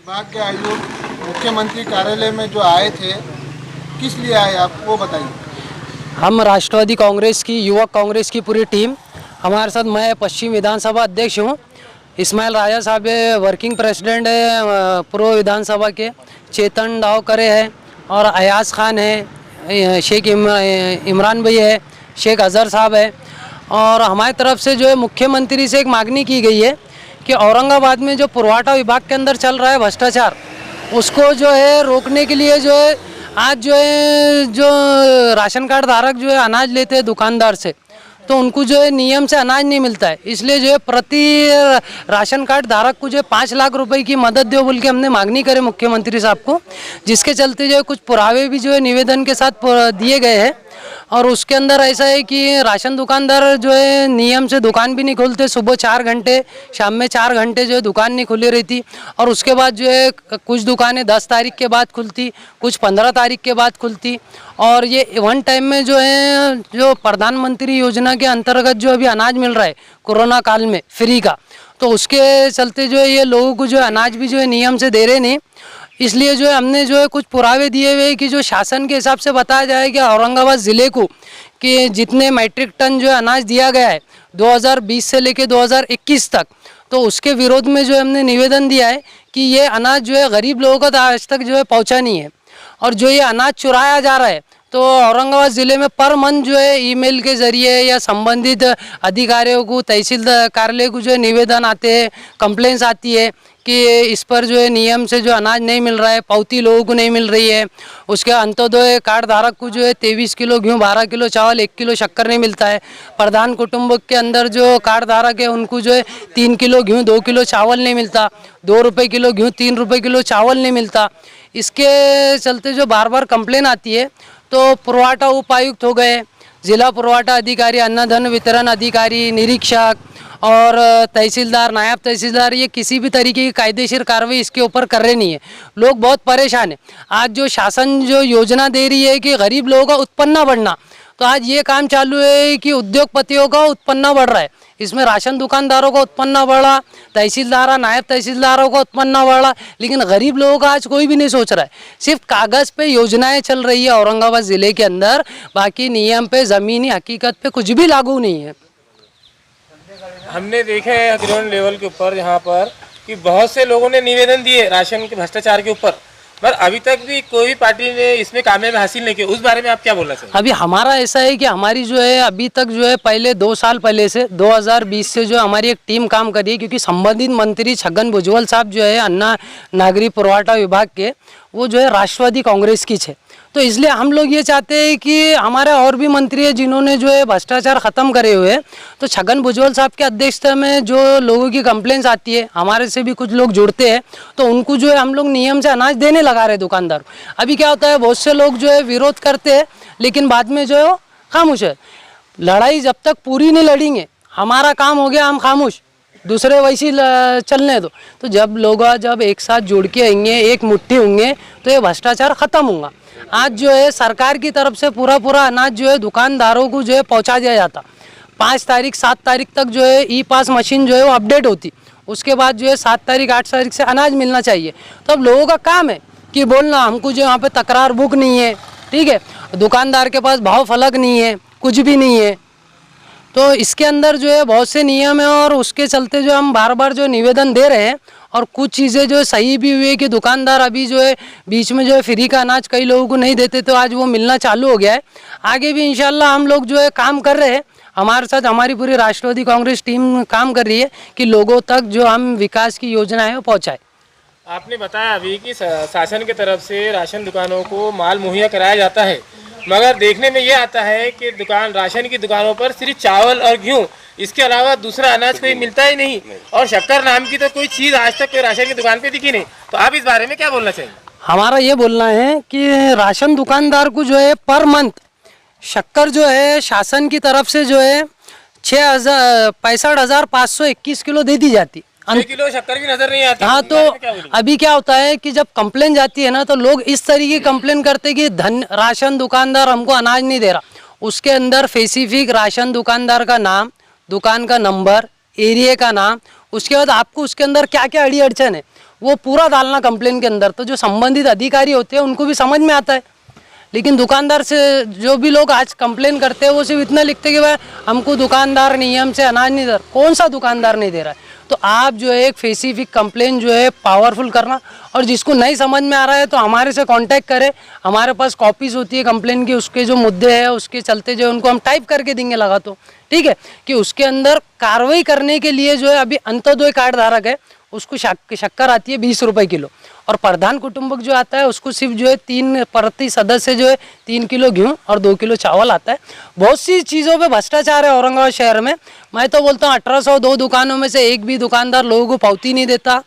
विभाग के आयुक्त मुख्यमंत्री कार्यालय में जो आए थे, किस लिए आए आप वो बताइए। हम राष्ट्रवादी कांग्रेस की युवक कांग्रेस की पूरी टीम, हमारे साथ मैं पश्चिम विधानसभा अध्यक्ष हूँ, इस्माइल राजा साहब है, वर्किंग प्रेसिडेंट है पूर्व विधानसभा के, चेतन डावकरे है और अयाज खान है, शेख इमरान भाई है, शेख अज़हर साहब है। और हमारी तरफ से जो है मुख्यमंत्री से एक मांगनी की गई है कि औरंगाबाद में जो पुरवठा विभाग के अंदर चल रहा है भ्रष्टाचार, उसको जो है रोकने के लिए जो है आज जो है जो राशन कार्ड धारक जो है अनाज लेते हैं दुकानदार से, तो उनको जो है नियम से अनाज नहीं मिलता है। इसलिए जो है प्रति राशन कार्ड धारक को जो है 5 लाख रुपए की मदद दो बोल के हमने मांगनी करे मुख्यमंत्री साहब को, जिसके चलते जो है कुछ पुरावे भी जो है निवेदन के साथ दिए गए हैं। और उसके अंदर ऐसा है कि राशन दुकानदार जो है नियम से दुकान भी नहीं खोलते, सुबह 4 घंटे शाम में 4 घंटे जो है दुकान नहीं खुली रहती। और उसके बाद जो है कुछ दुकानें 10 तारीख के बाद खुलती, कुछ 15 तारीख के बाद खुलती। और ये वन टाइम में जो है जो प्रधानमंत्री योजना के अंतर्गत जो अभी अनाज मिल रहा है कोरोना काल में फ्री का, तो उसके चलते जो है ये लोगों को जो है अनाज भी जो है नियम से दे रहे नहीं। इसलिए जो है हमने जो है कुछ पुरावे दिए हुए कि जो शासन के हिसाब से बताया जाए कि औरंगाबाद ज़िले को कि जितने मैट्रिक टन जो है अनाज दिया गया है 2020 से लेके 2021 तक, तो उसके विरोध में जो हमने निवेदन दिया है कि ये अनाज जो है गरीब लोगों को आज तक जो है पहुंचा नहीं है। और जो ये अनाज चुराया जा रहा है, तो औरंगाबाद ज़िले में पर मंथ जो है ईमेल के ज़रिए या संबंधित अधिकारियों को तहसील कार्यालय को जो है निवेदन आते हैं, कंप्लेंट्स आती है कि इस पर जो है नियम से जो अनाज नहीं मिल रहा है, पावती लोगों को नहीं मिल रही है। उसके अंत्योदय कार्ड धारक को जो है 23 किलो गेहूँ, 12 किलो चावल, 1 किलो शक्कर नहीं मिलता है। प्रधान कुटुंब के अंदर जो कार्ड धारक है उनको जो है 3 किलो गेहूँ, 2 किलो चावल नहीं मिलता, 2 रुपये किलो गेहूँ, 3 रुपये किलो चावल नहीं मिलता। इसके चलते जो बार बार कंप्लेन आती है, तो पुरवठा उपायुक्त हो गए, जिला पुरवठा अधिकारी, अन्नधन वितरण अधिकारी, निरीक्षक और तहसीलदार, नायब तहसीलदार, ये किसी भी तरीके की कायदेशीर कार्रवाई इसके ऊपर कर रहे नहीं है। लोग बहुत परेशान हैं। आज जो शासन जो योजना दे रही है कि गरीब लोगों का उत्पन्न बढ़ना, तो आज ये काम चालू है कि उद्योगपतियों का उत्पन्न बढ़ रहा है, इसमें राशन दुकानदारों का उत्पन्न बढ़ा, तहसीलदार, नायब तहसीलदारों का उत्पन्न बढ़ा, लेकिन गरीब लोगों का आज कोई भी नहीं सोच रहा है। सिर्फ कागज़ पे योजनाएं चल रही है औरंगाबाद ज़िले के अंदर, बाकी नियम पे, ज़मीनी हकीकत पे कुछ भी लागू नहीं है। हमने देखा है ग्राउंड लेवल के ऊपर यहाँ पर कि बहुत से लोगों ने निवेदन दिए राशन के भ्रष्टाचार के ऊपर, पर अभी तक भी कोई पार्टी ने इसमें कामयाबी हासिल नहीं की। उस बारे में आप क्या बोलना चाहिए? अभी हमारा ऐसा है कि हमारी जो है अभी तक जो है पहले 2 साल पहले से 2020 से जो हमारी एक टीम काम कर रही है, क्योंकि संबंधित मंत्री छगन भुजबल साहब जो है अन्ना नागरिक पुरवठा विभाग के, वो जो है राष्ट्रवादी कांग्रेस की है। तो इसलिए हम लोग ये चाहते हैं कि हमारे और भी मंत्री है जिन्होंने जो है भ्रष्टाचार ख़त्म करे हुए हैं, तो छगन भुजबल साहब की अध्यक्षता में जो लोगों की कंप्लेंट्स आती है, हमारे से भी कुछ लोग जुड़ते हैं, तो उनको जो है हम लोग नियम से अनाज देने लगा रहे दुकानदार। अभी क्या होता है, बहुत से लोग जो है विरोध करते हैं, लेकिन बाद में जो है वो खामोश है। लड़ाई जब तक पूरी नहीं लड़ेंगे, हमारा काम हो गया हम खामोश, दूसरे वैसे चलने दो। तो जब लोग जब एक साथ जुड़ के आएंगे, एक मुट्ठी होंगे, तो ये भ्रष्टाचार ख़त्म होगा। आज जो है सरकार की तरफ से पूरा अनाज जो है दुकानदारों को जो है पहुंचा दिया जाता। 5 तारीख 7 तारीख तक जो है ई पास मशीन जो है वो अपडेट होती, उसके बाद जो है 7 तारीख 8 तारीख से अनाज मिलना चाहिए। तो अब लोगों का काम है कि बोलना हमको जो यहाँ पे तकरार बुक नहीं है, ठीक है, दुकानदार के पास भाव फलक नहीं है, कुछ भी नहीं है। तो इसके अंदर जो है बहुत से नियम है और उसके चलते जो हम बार बार जो निवेदन दे रहे हैं, और कुछ चीज़ें जो सही भी हुई है कि दुकानदार अभी जो है बीच में जो है फ्री का अनाज कई लोगों को नहीं देते, तो आज वो मिलना चालू हो गया है। आगे भी इंशाल्लाह हम लोग जो है काम कर रहे हैं, हमारे साथ हमारी पूरी राष्ट्रवादी कांग्रेस टीम काम कर रही है कि लोगों तक जो हम विकास की योजना है वो पहुँचाए। आपने बताया अभी कि शासन की तरफ से राशन दुकानों को माल मुहैया कराया जाता है, मगर देखने में ये आता है कि राशन की दुकानों पर सिर्फ चावल और गेहूँ, इसके अलावा दूसरा अनाज कोई मिलता ही नहीं, और शक्कर नाम की तो कोई चीज़ आज तक कोई राशन की दुकान पे दिखी नहीं। तो आप इस बारे में क्या बोलना चाहिए? हमारा ये बोलना है कि राशन दुकानदार को जो है पर मंथ शक्कर जो है शासन की तरफ से जो है 65,521 किलो दे दी जाती। 6 किलो शक्कर भी नजर नहीं आती। हाँ, तो अभी क्या होता है कि जब कंप्लेन जाती है ना, तो लोग इस तरीके की कंप्लेन करते कि राशन दुकानदार हमको अनाज नहीं दे रहा। उसके अंदर स्पेसिफिक राशन दुकानदार का नाम, दुकान का नंबर, एरिया का नाम, उसके बाद आपको उसके अंदर क्या क्या अड़ी अड़चन है वो पूरा डालना कंप्लेन के अंदर, तो जो संबंधित अधिकारी होते हैं उनको भी समझ में आता है। लेकिन दुकानदार से जो भी लोग आज कंप्लेन करते हैं वो सिर्फ इतना लिखते हैं कि भाई हमको दुकानदार नियम से अनाज नहीं दे रहा। कौन सा दुकानदार नहीं दे रहा है? तो आप जो है एक स्पेसिफिक कंप्लेन जो है पावरफुल करना, और जिसको नहीं समझ में आ रहा है तो हमारे से कांटेक्ट करें। हमारे पास कॉपीज होती है कंप्लेन की, उसके जो मुद्दे हैं उसके चलते जो उनको हम टाइप करके देंगे लगा, तो ठीक है कि उसके अंदर कार्रवाई करने के लिए जो है अभी अंत्योदय कार्ड धारक है उसको शक्कर आती है 20 रुपये किलो, और प्रधान कुटुंबक जो आता है उसको सिर्फ जो है 3 प्रति सदस्य जो है 3 किलो गेहूँ और 2 किलो चावल आता है। बहुत सी चीज़ों पे भ्रष्टाचार है औरंगाबाद शहर में। मैं तो बोलता हूँ 1802 दुकानों में से एक भी दुकानदार लोगों को पावती नहीं देता,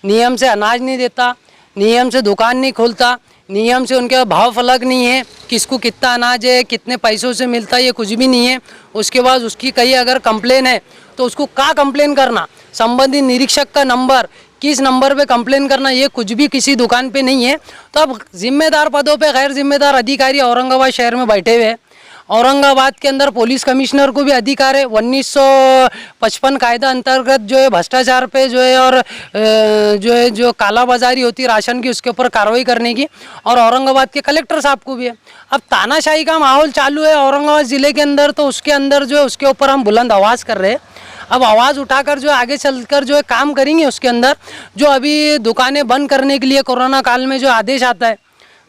नियम से अनाज नहीं देता, नियम से दुकान नहीं खोलता, नियम से उनके भाव फलक नहीं है, किसको कितना अनाज है, कितने पैसों से मिलता है, ये कुछ भी नहीं है। उसके बाद उसकी कहीं अगर कंप्लेन है तो उसको क्या कंप्लेन करना, संबंधित निरीक्षक का नंबर, किस नंबर पे कंप्लेन करना, ये कुछ भी किसी दुकान पे नहीं है। तो अब जिम्मेदार पदों पे गैर जिम्मेदार अधिकारी औरंगाबाद शहर में बैठे हुए हैं। औरंगाबाद के अंदर पुलिस कमिश्नर को भी अधिकार है 1955 कायदा अंतर्गत जो है भ्रष्टाचार पे जो है और जो कालाबाजारी होती है राशन की उसके ऊपर कार्रवाई करने की, और औरंगाबाद के कलेक्टर साहब को भी है। अब तानाशाही का माहौल चालू है औरंगाबाद ज़िले के अंदर, तो उसके अंदर जो है उसके ऊपर हम बुलंद आवाज़ कर रहे हैं। अब आवाज़ उठाकर जो आगे चलकर जो है काम करेंगे। उसके अंदर जो अभी दुकानें बंद करने के लिए कोरोना काल में जो आदेश आता है,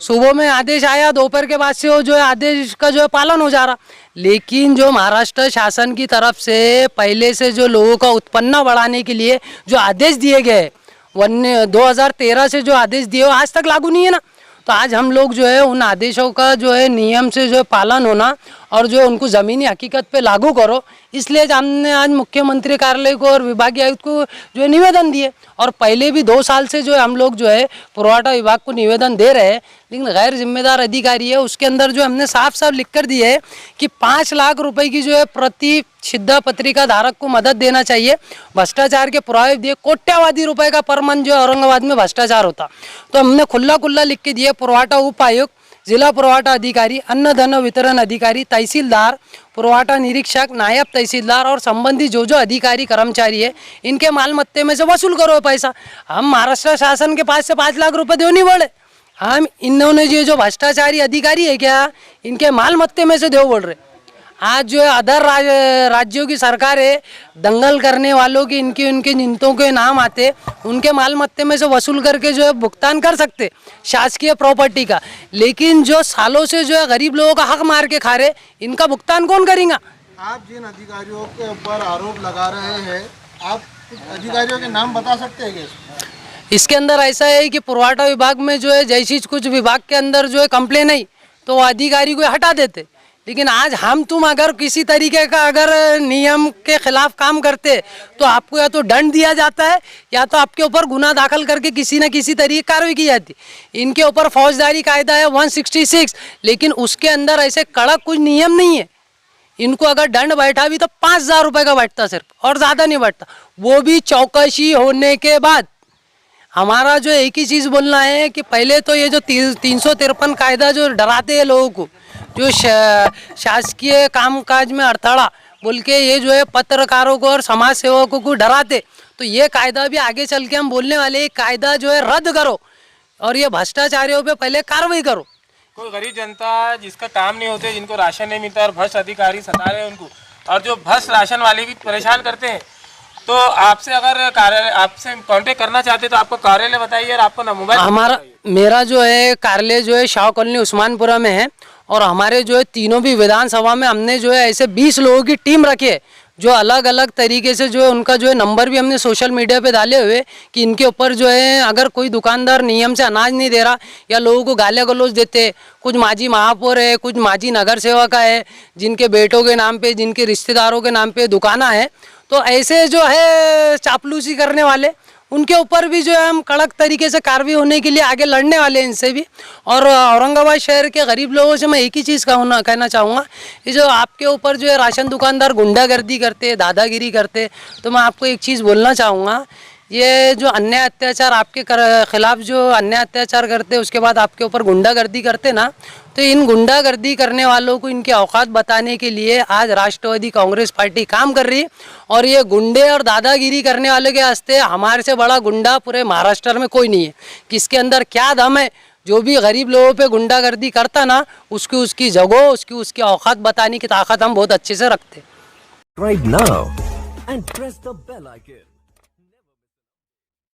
सुबह में आदेश आया, दोपहर के बाद से वो जो है आदेश का जो है पालन हो जा रहा। लेकिन जो महाराष्ट्र शासन की तरफ से पहले से जो लोगों का उत्पन्न बढ़ाने के लिए जो आदेश दिए गए 2013 से जो आदेश दिए वो आज तक लागू नहीं है ना। तो आज हम लोग जो है उन आदेशों का जो है नियम से जो है पालन होना और जो उनको ज़मीनी हकीकत पे लागू करो, इसलिए हमने आज मुख्यमंत्री कार्यालय को और विभागीय आयुक्त को जो है निवेदन दिए। और पहले भी 2 साल से जो है हम लोग जो है पुरवठा विभाग को निवेदन दे रहे हैं, लेकिन गैर जिम्मेदार अधिकारी है उसके अंदर जो हमने साफ साफ लिख कर दिए है कि 5 लाख रुपए की जो है प्रति शिधा पत्रिका धारक को मदद देना चाहिए। भ्रष्टाचार के पुरावे दिए, कोट्यावधि रुपए का पर मन जो है औरंगाबाद में भ्रष्टाचार होता। तो हमने खुला लिख के दिए पुरवठा उपायुक्त, जिला पुरवठा अधिकारी, अन्न धन वितरण अधिकारी, तहसीलदार, पुरवठा निरीक्षक, नायब तहसीलदार और संबंधित जो अधिकारी कर्मचारी है इनके मालमत्ते में से वसूल करो पैसा। हम महाराष्ट्र शासन के पास से 5 लाख रुपए दो नहीं बोले, हम इन्होंने ये जो भ्रष्टाचारी अधिकारी है क्या इनके मालमत्ते में से दो बोल रहे। आज जो है अदर राज्यों की सरकार है, दंगल करने वालों की उनके जिनतों के नाम आते उनके मालमत्ते में से वसूल करके जो है भुगतान कर सकते शासकीय प्रॉपर्टी का, लेकिन जो सालों से जो है गरीब लोगों का हक मार के खा रहे इनका भुगतान कौन करेगा? आप जिन अधिकारियों के ऊपर आरोप लगा रहे हैं, आप अधिकारियों के नाम बता सकते हैं क्या? इसके अंदर ऐसा है कि पुरवठा विभाग में जो है जैसी कुछ विभाग के अंदर जो है कंप्लेन आई तो अधिकारी को हटा देते, लेकिन आज हम तुम अगर किसी तरीके का अगर नियम के खिलाफ काम करते तो आपको या तो दंड दिया जाता है या तो आपके ऊपर गुनाह दाखिल करके किसी न किसी तरीके कार्रवाई की जाती। इनके ऊपर फौजदारी कायदा है 166, लेकिन उसके अंदर ऐसे कड़क कुछ नियम नहीं है। इनको अगर दंड बैठा भी तो 5,000 रुपये का बैठता सिर्फ, और ज़्यादा नहीं बैठता, वो भी चौकसी होने के बाद। हमारा जो एक ही चीज़ बोलना है कि पहले तो ये जो 353 कायदा जो डराते हैं लोगों को, जो शासकीय कामकाज में अड़थड़ा बोल के ये जो है पत्रकारों को और समाज सेवकों को डराते, तो ये कायदा भी आगे चल के हम बोलने वाले कायदा जो है रद्द करो और ये भ्रष्टाचारियों पे पहले कार्रवाई करो। कोई गरीब जनता जिसका काम नहीं होते, जिनको राशन नहीं मिलता और भ्रष्ट अधिकारी सता रहे हैं उनको, और जो भ्रष्ट राशन वाले भी परेशान करते हैं, तो आपसे अगर कार्यालय आपसे कांटेक्ट करना चाहते तो आपको कार्यालय बताइए और आपको मोबाइल। मेरा जो है कार्यालय जो है शाह कॉलोनी उस्मानपुरा में है, और हमारे जो है तीनों भी विधानसभा में हमने जो है ऐसे 20 लोगों की टीम रखी है जो अलग अलग तरीके से जो है उनका जो है नंबर भी हमने सोशल मीडिया पे डाले हुए कि इनके ऊपर जो है अगर कोई दुकानदार नियम से अनाज नहीं दे रहा या लोगों को गालियाँ गलौज देते, कुछ माजी महापौर है, कुछ माजी नगर सेवक है जिनके बेटों के नाम पे, जिनके रिश्तेदारों के नाम पे दुकाना है, तो ऐसे जो है चापलूसी करने वाले उनके ऊपर भी जो है हम कड़क तरीके से कार्रवाई होने के लिए आगे लड़ने वाले हैं इनसे भी। और औरंगाबाद शहर के गरीब लोगों से मैं एक ही चीज़ कहना चाहूँगा, ये जो आपके ऊपर जो है राशन दुकानदार गुंडागर्दी करते, दादागिरी करते, तो मैं आपको एक चीज़ बोलना चाहूँगा, ये जो अन्याय अत्याचार आपके खिलाफ जो अन्याय अत्याचार करते उसके बाद आपके ऊपर गुंडागर्दी करते ना, तो इन गुंडागर्दी करने वालों को इनके औकात बताने के लिए आज राष्ट्रवादी कांग्रेस पार्टी काम कर रही। और ये गुंडे और दादागिरी करने वाले के वास्ते हमारे से बड़ा गुंडा पूरे महाराष्ट्र में कोई नहीं है। किसके अंदर क्या दम है, जो भी गरीब लोगों पे गुंडागर्दी करता ना, उसकी जगह उसकी औकात बताने की ताकत हम बहुत अच्छे से रखते। Subscribe now and press the bell icon.